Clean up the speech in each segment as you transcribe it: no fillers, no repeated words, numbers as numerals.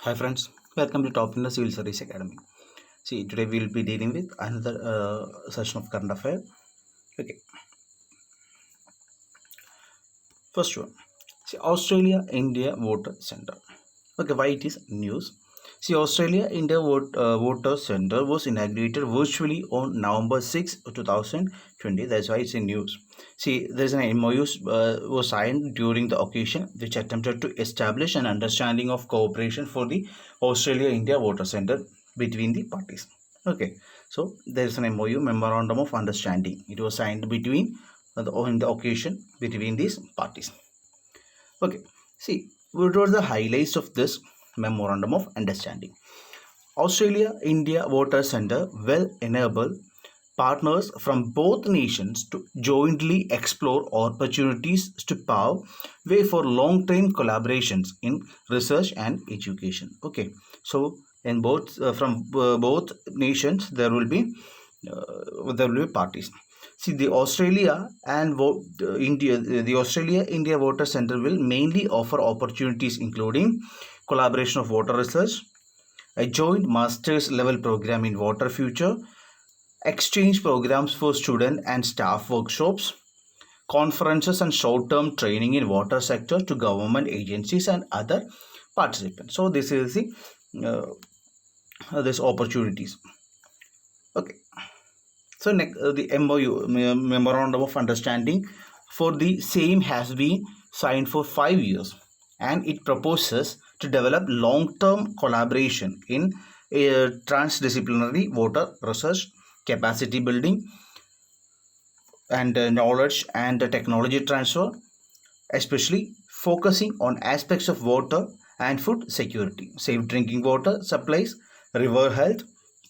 Hi friends, welcome to Top in the Civil Service Academy. See, today we will be dealing with another session of current affair. Okay, first one. See, Australia-India Voter Center. Okay, why it is news? See, Australia-India Voter Center was inaugurated virtually on November 6, 2020. That's why it's in news. See, there's an MoU was signed during the occasion, which attempted to establish an understanding of cooperation for the Australia-India Voter Center between the parties. Okay, so there's an MoU, Memorandum of Understanding. It was signed between on the occasion between these parties. Okay, see, what were the highlights of this Memorandum of Understanding? Australia-India Voter Center will enable partners from both nations to jointly explore opportunities to pave way for long-term collaborations in research and education. Okay, so in both both nations there will be parties. See, the Australia-India Voter Center will mainly offer opportunities including collaboration of water research, a joint master's level program in water future, exchange programs for student and staff workshops, conferences and short-term training in water sector to government agencies and other participants. So this is the this opportunities. Okay. So next, the MoU, Memorandum of Understanding, for the same has been signed for 5 years, and it proposes to develop long-term collaboration in transdisciplinary water research, capacity building, and knowledge and technology transfer, especially focusing on aspects of water and food security, safe drinking water supplies, river health,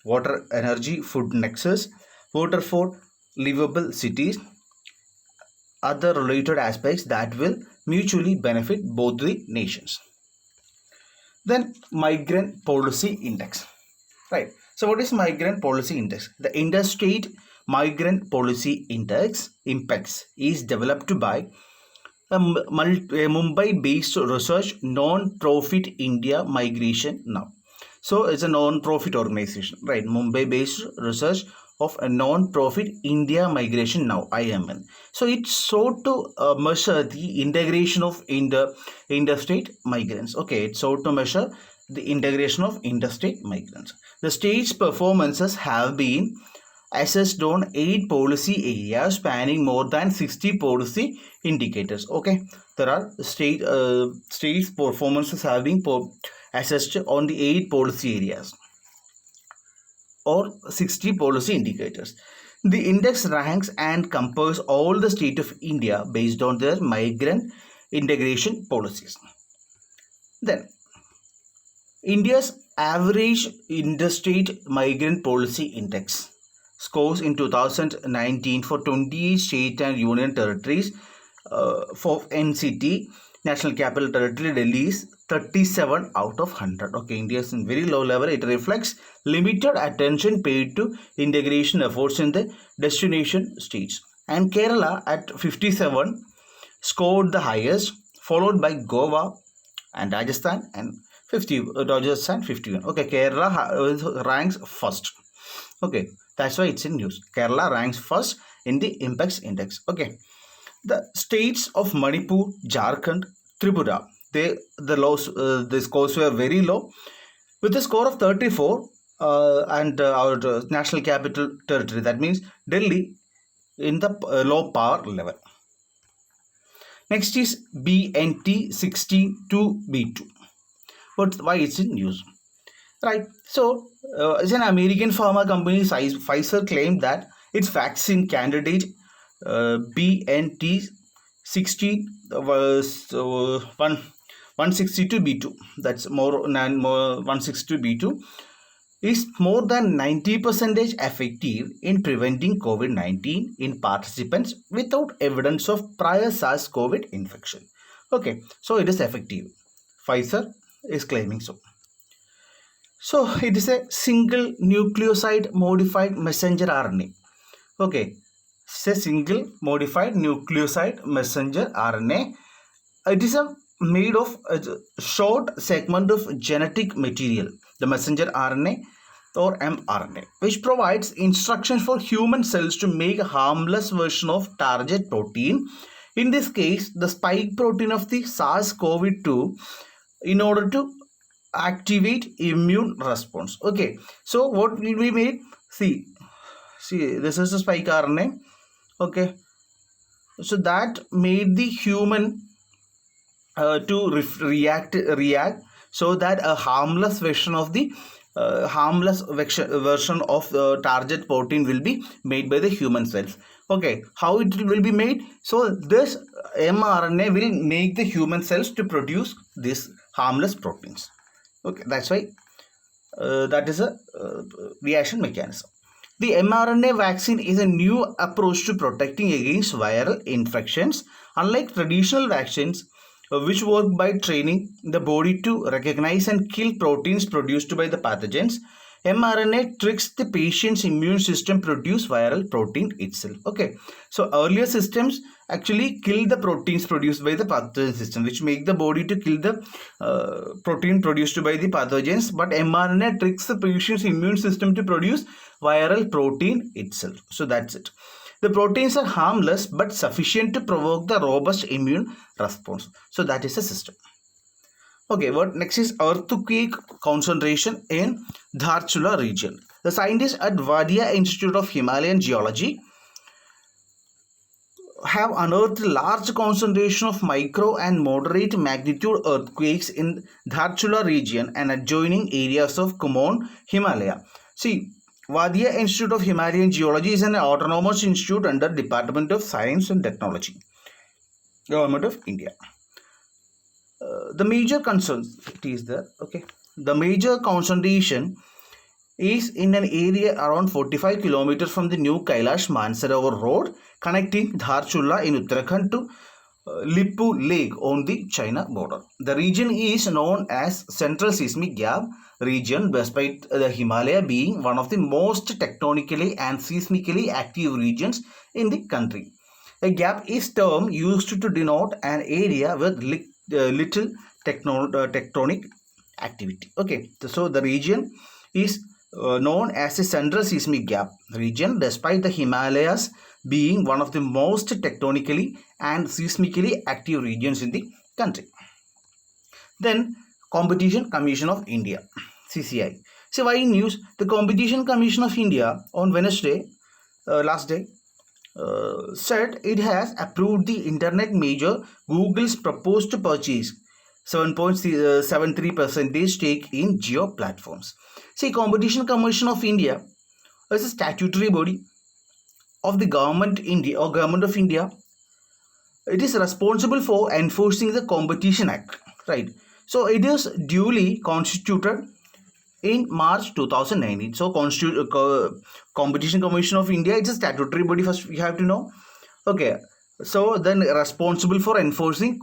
water energy food nexus, water for livable cities, other related aspects that will mutually benefit both the nations. Then Migrant Policy Index. Right. So what is Migrant Policy Index? The Interstate Migrant Policy Index, IMPEX, is developed by a Mumbai-based research non-profit India Migration Now. So it's a non-profit organization, right? Mumbai-based research of a non-profit India Migration Now, IMN. So it sought to measure the integration of interstate migrants. Okay, it sought to measure the integration of interstate migrants. The state's performances have been assessed on 8 policy areas spanning more than 60 policy indicators. Okay, there are state's performances have been assessed on the 8 policy areas or 60 policy indicators. The index ranks and compares all the state of India based on their migrant integration policies. Then, India's average interstate migrant policy index scores in 2019 for 28 state and union territories. For NCT, National Capital Territory, Delhi is 37 out of 100. Okay, India is in very low level. It reflects limited attention paid to integration efforts in the destination states. And Kerala at 57 scored the highest, followed by Goa and Rajasthan and 51. Okay, Kerala ranks first. Okay, that's why it's in news. Kerala ranks first in the IMPEX index. Okay, the states of Manipur, Jharkhand, Tripura, the scores were very low, with a score of 34, and our national capital territory, that means Delhi, in the low power level. Next is BNT 62B2. Why it's in news? Right. So, as an American pharma company, Pfizer claimed that its vaccine candidate BNT 162B2, that's more 162B2, is more than 90% effective in preventing COVID-19 in participants without evidence of prior SARS-CoV infection. Okay, so it is effective. Pfizer is claiming so. So it is a single nucleoside-modified messenger RNA. Okay, it's a single modified nucleoside messenger RNA. It is a made of a short segment of genetic material, the messenger RNA or mRNA, which provides instructions for human cells to make a harmless version of target protein. In this case, the spike protein of the SARS-CoV-2, in order to activate immune response. Okay, so what will we made? See, this is a spike RNA. Okay, so that made the human to react, so that a harmless version of the version of the target protein will be made by the human cells. Okay, how it will be made? So this mRNA will make the human cells to produce these harmless proteins. Okay, that's why that is a reaction mechanism. The mRNA vaccine is a new approach to protecting against viral infections. Unlike traditional vaccines, which work by training the body to recognize and kill proteins produced by the pathogens, mRNA tricks the patient's immune system produce viral protein itself. Okay, so earlier systems actually kill the proteins produced by the pathogen system, which make the body to kill the protein produced by the pathogens, but mRNA tricks the patient's immune system to produce viral protein itself. So that's it. The proteins are harmless but sufficient to provoke the robust immune response. So that is the system. Okay, what next is earthquake concentration in Dharchula region. The scientists at Wadia Institute of Himalayan Geology have unearthed large concentration of micro and moderate magnitude earthquakes in Dharchula region and adjoining areas of Kumaon Himalaya. See, Wadia Institute of Himalayan Geology is an autonomous institute under Department of Science and Technology, Government of India. The major concerns, it is there. Okay, the major concentration is in an area around 45 kilometers from the new Kailash Mansarovar road connecting Dharchula in Uttarakhand to Lipu Lake on the China border. The region is known as Central Seismic Gap region, despite the Himalaya being one of the most tectonically and seismically active regions in the country. A gap is term used to denote an area with little tectonic activity. Okay, so the region is known as the Central Seismic Gap region, despite the Himalayas being one of the most tectonically and seismically active regions in the country. Then, Competition Commission of India, CCI. So, why news? The Competition Commission of India on Wednesday, last day, said it has approved the internet major Google's proposed to purchase 7.73% stake in Geo platforms. See, Competition Commission of India is a statutory body of the government India or government of India. It is responsible for enforcing the Competition Act, right? So it is duly constituted in March 2019. So Competition Commission of India, it's a statutory body, first we have to know. Okay, so then responsible for enforcing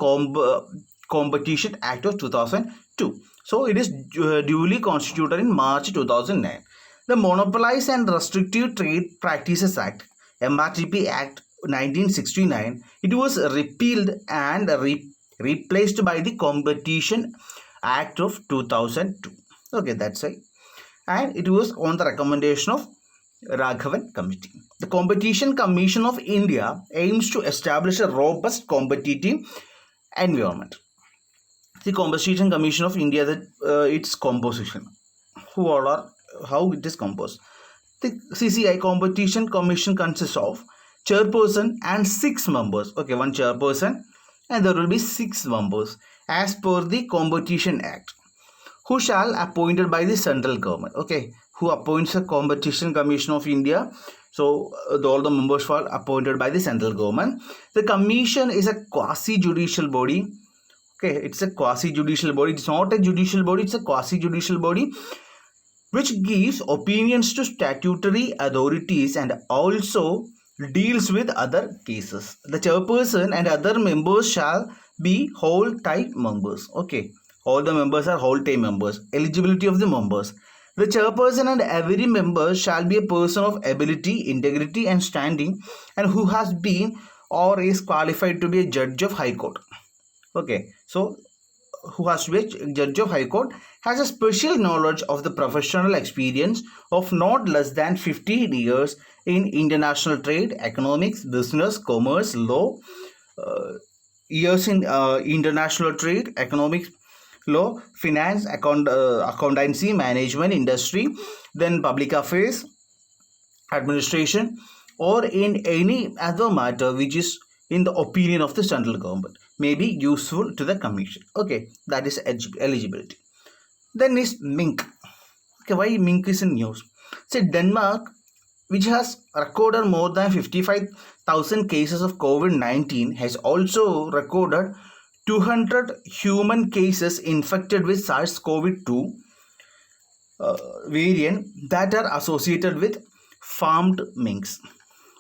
Competition Act of 2002. So it is duly constituted in March 2009. The Monopolized and Restrictive Trade Practices Act, MRTP Act 1969, it was repealed and replaced by the Competition Act of 2002. Okay, that's right. And it was on the recommendation of Raghavan Committee. The Competition Commission of India aims to establish a robust competitive environment. The Competition Commission of India, its composition. Who all are, how it is composed? The CCI Competition Commission consists of chairperson and 6 members. Okay, one chairperson and there will be 6 members as per the Competition Act, who shall appointed by the central government. Okay, who appoints a Competition Commission of India? So all the members are appointed by the central government. The commission is a quasi-judicial body. Okay, it's a quasi-judicial body. It's not a judicial body. It's a quasi-judicial body which gives opinions to statutory authorities and also deals with other cases. The chairperson and other members shall be whole time members. Okay, all the members are whole time members. Eligibility of the members. The chairperson and every member shall be a person of ability, integrity and standing and who has been or is qualified to be a judge of High Court. Okay, so who has to be a judge of High Court, has a special knowledge of the professional experience of not less than 15 years in international trade, economics, business, commerce, law, years in international trade, economics, law, finance, accountancy, management, industry, then public affairs, administration, or in any other matter which is in the opinion of the central government may be useful to the commission. Okay, that is eligibility. Then is MINC. Okay, why MINC is in news? Say Denmark, which has recorded more than 55,000 cases of COVID-19, has also recorded 200 human cases infected with SARS-CoV-2 variant that are associated with farmed minks.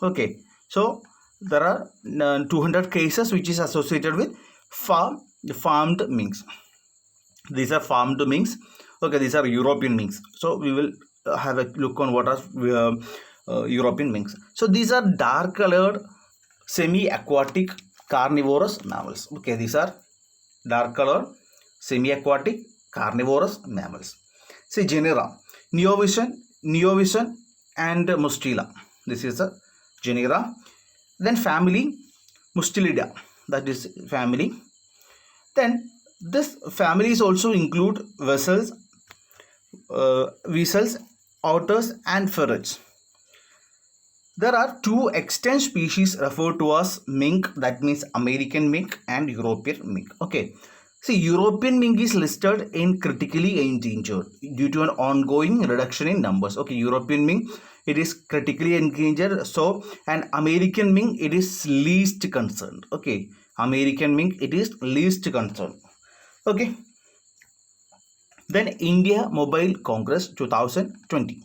Okay, so there are 200 cases which is associated with farmed minks. These are farmed minks. Okay, these are European minks. So we will have a look on what are European minks. So these are dark colored semi-aquatic carnivorous mammals. Okay, these are dark colored semi-aquatic carnivorous mammals. Say genera Neovision and Mustela. This is the genera. Then family Mustelida, that is family. Then this families also include weasels, otters, and ferrets. There are two extant species referred to as mink, that means American mink and European mink. Okay, see, European mink is listed in critically endangered due to an ongoing reduction in numbers. Okay, European mink, it is critically endangered. So, an American mink, it is least concerned. Okay, American mink, it is least concerned. Okay. Then India Mobile Congress 2020.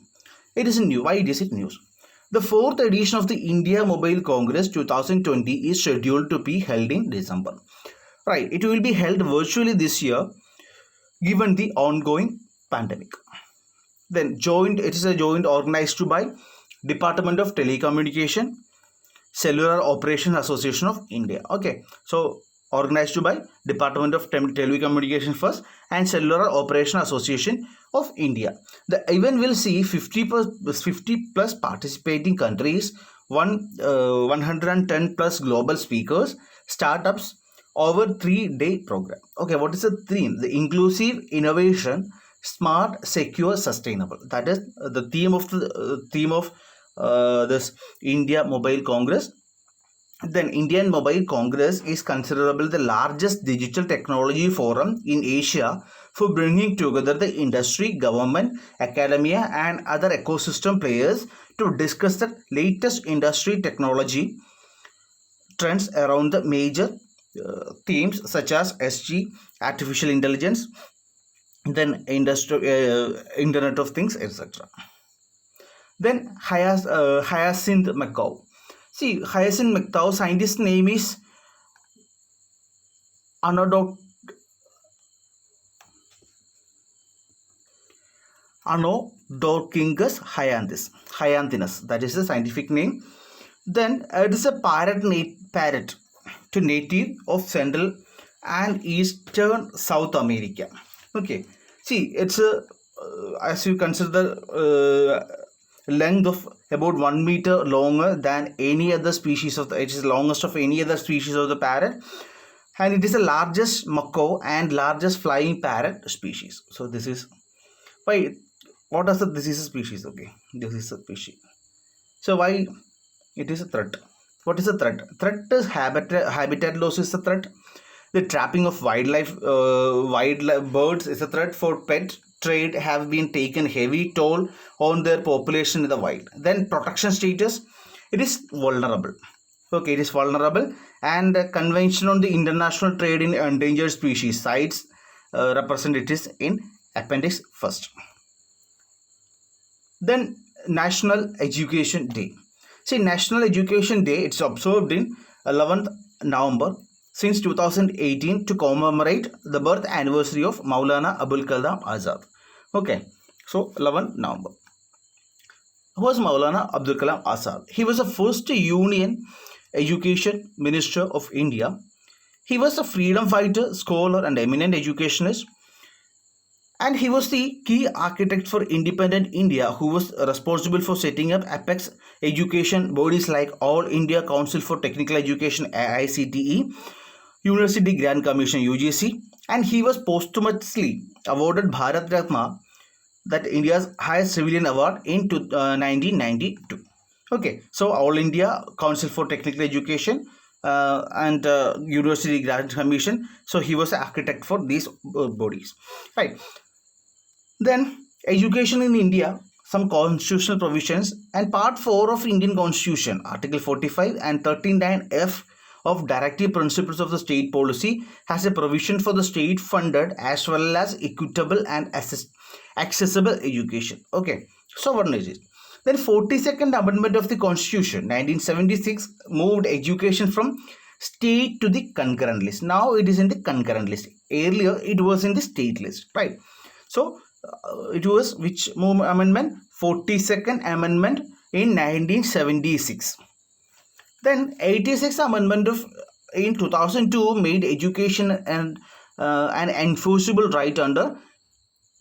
It is new. Why is it news? The fourth edition of the India Mobile Congress 2020 is scheduled to be held in December. Right, it will be held virtually this year given the ongoing pandemic. Then it is a joint organized by Department of Telecommunication, Cellular Operation Association of India. Okay, so organized by Department of Telecommunication first and Cellular Operation Association of India. The event will see 50 plus participating countries, 110 plus global speakers, startups over 3-day program. Okay, what is the theme? The inclusive innovation, smart, secure, sustainable. That is the theme of this India Mobile Congress. Then Indian Mobile Congress is considerably the largest digital technology forum in Asia for bringing together the industry, government, academia, and other ecosystem players to discuss the latest industry technology trends around the major themes such as SG, artificial intelligence, then Internet of Things, etc. Then Hyacinth Macaw. See, Hyacinth Macaw, scientist name is Anodorcyngus hyanthus. That is the scientific name. Then it is a parrot to native of Central and Eastern South America. Okay, see, it's as you consider length of about 1 meter longer than any other species of it is the longest of any other species of the parrot, and it is the largest macaw and largest flying parrot species. So this is why. What is this is a species? Okay, this is a species. So why it is a threat? What is a threat? Threat is habitat loss is a threat. The trapping of wildlife birds is a threat. For pet trade have been taken heavy toll on their population in the wild. Then protection status, it is vulnerable. Okay, it is vulnerable, and Convention on the International Trade in Endangered Species sites represent it is in Appendix 1st. Then National Education Day. See, National Education Day, it's observed in 11th November since 2018 to commemorate the birth anniversary of Maulana Abul Kalam Azad. Okay, so 11th November. Who was Maulana Abdul Kalam Azad? He was the first Union Education Minister of India. He was a freedom fighter, scholar, and eminent educationist. And he was the key architect for independent India, who was responsible for setting up APEX education bodies like All India Council for Technical Education AICTE, University Grand Commission UGC, and he was posthumously awarded Bharat Ratna, that India's highest civilian award, in 1992. Okay, so All India Council for Technical Education and University Grand Commission. So he was the architect for these bodies, right? Then education in India, some constitutional provisions, and Part 4 of Indian Constitution, Article 45 and 39F of Directive Principles of the State Policy has a provision for the state-funded as well as equitable and accessible education. Okay, so what is it? Then 42nd Amendment of the Constitution 1976 moved education from state to the concurrent list. Now it is in the concurrent list. Earlier it was in the state list, right? So it was which amendment? 42nd Amendment in 1976. Then 86th Amendment in 2002 made education and an enforceable right under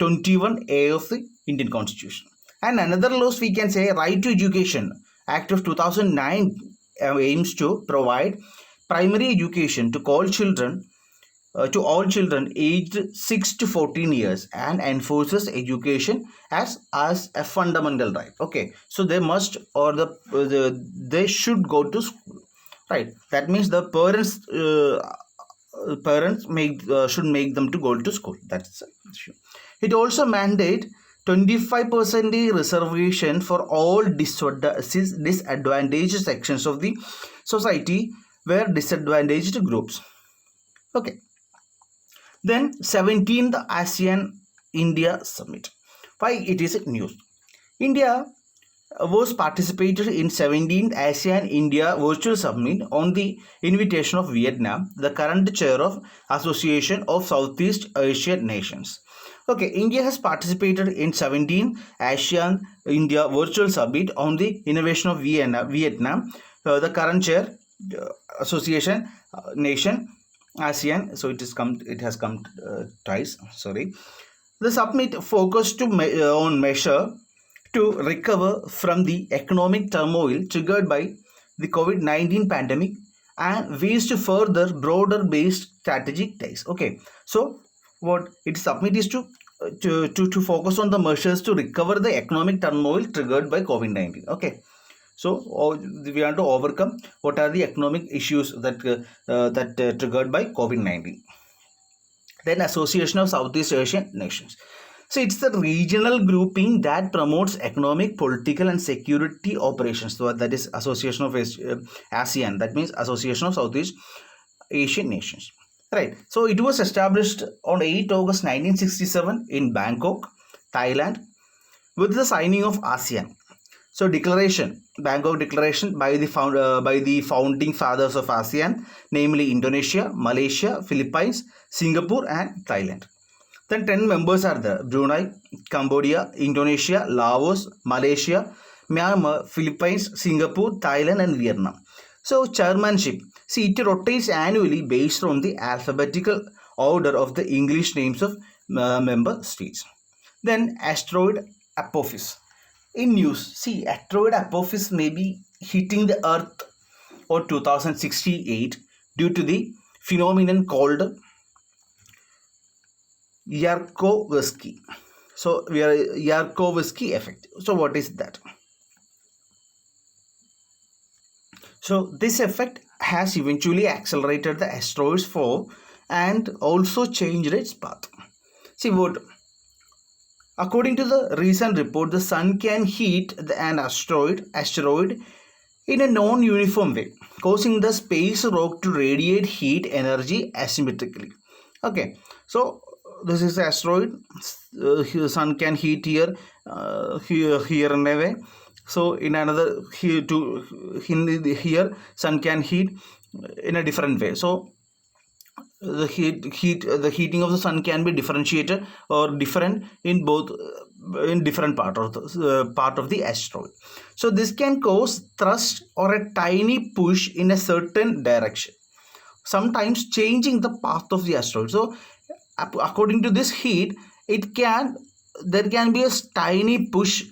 21A of the Indian Constitution. And another laws we can say, Right to Education Act of 2009 aims to provide primary education to all children aged 6 to 14 years and enforces education as a fundamental right. Okay, so they must, or they should go to school, right? That means the parents should make them to go to school. That's the issue. It also mandate 25% reservation for all disadvantaged sections of the society where disadvantaged groups. Okay. Then 17th ASEAN-India Summit. Why it is news? India was participated in 17th ASEAN-India Virtual Summit on the invitation of Vietnam, the current chair of Association of Southeast Asian Nations. Okay, India has participated in 17th ASEAN-India Virtual Summit on the invitation of Vietnam, the current chair association nation ASEAN. So it has come twice. Sorry. The summit focused on measure to recover from the economic turmoil triggered by the COVID-19 pandemic and ways to further broader based strategic ties. Okay, so what it summit is to focus on the measures to recover the economic turmoil triggered by COVID-19. Okay. So we want to overcome what are the economic issues that triggered by COVID-19. Then Association of Southeast Asian Nations. So it's the regional grouping that promotes economic, political and security operations. So that is Association of ASEAN. That means Association of Southeast Asian Nations. Right. So it was established on 8 August 1967 in Bangkok, Thailand, with the signing of ASEAN. So Bangkok Declaration by the founding fathers of ASEAN, namely Indonesia, Malaysia, Philippines, Singapore and Thailand. Then 10 members are there: Brunei, Cambodia, Indonesia, Laos, Malaysia, Myanmar, Philippines, Singapore, Thailand and Vietnam. So chairmanship, see, it rotates annually based on the alphabetical order of the English names of member states. Then Asteroid Apophis. In news, see, Asteroid Apophis may be hitting the Earth on 2068 due to the phenomenon called Yarkovsky. So we are Yarkovsky effect. So what is that? So this effect has eventually accelerated the asteroid's fall and also changed its path. See what? According to the recent report, the sun can heat an asteroid in a non-uniform way, causing the space rock to radiate heat energy asymmetrically. Okay, so this is the asteroid. The sun can heat here in a way. So in another here sun can heat in a different way. So the heating of the sun can be differentiated or different in different part of the asteroid. So this can cause thrust or a tiny push in a certain direction. sometimes changing the path of the asteroid. So according to this heat, there can be a tiny push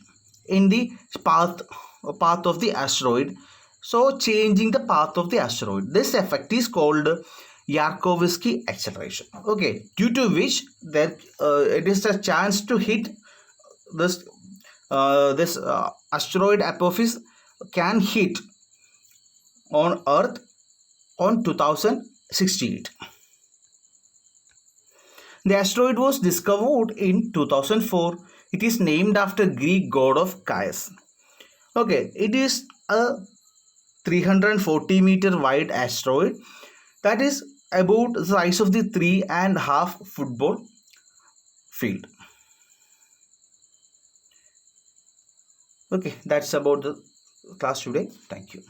in the path of the asteroid, so changing the path of the asteroid. This effect is called Yarkovsky acceleration. Okay, due to which there it is a chance to hit this asteroid Apophis can hit on Earth on 2068. The asteroid was discovered in 2004. It is named after Greek god of chaos. Okay, it is a 340-meter wide asteroid that is about the size of the 3.5 football field. Okay, that's about the class today. Thank you.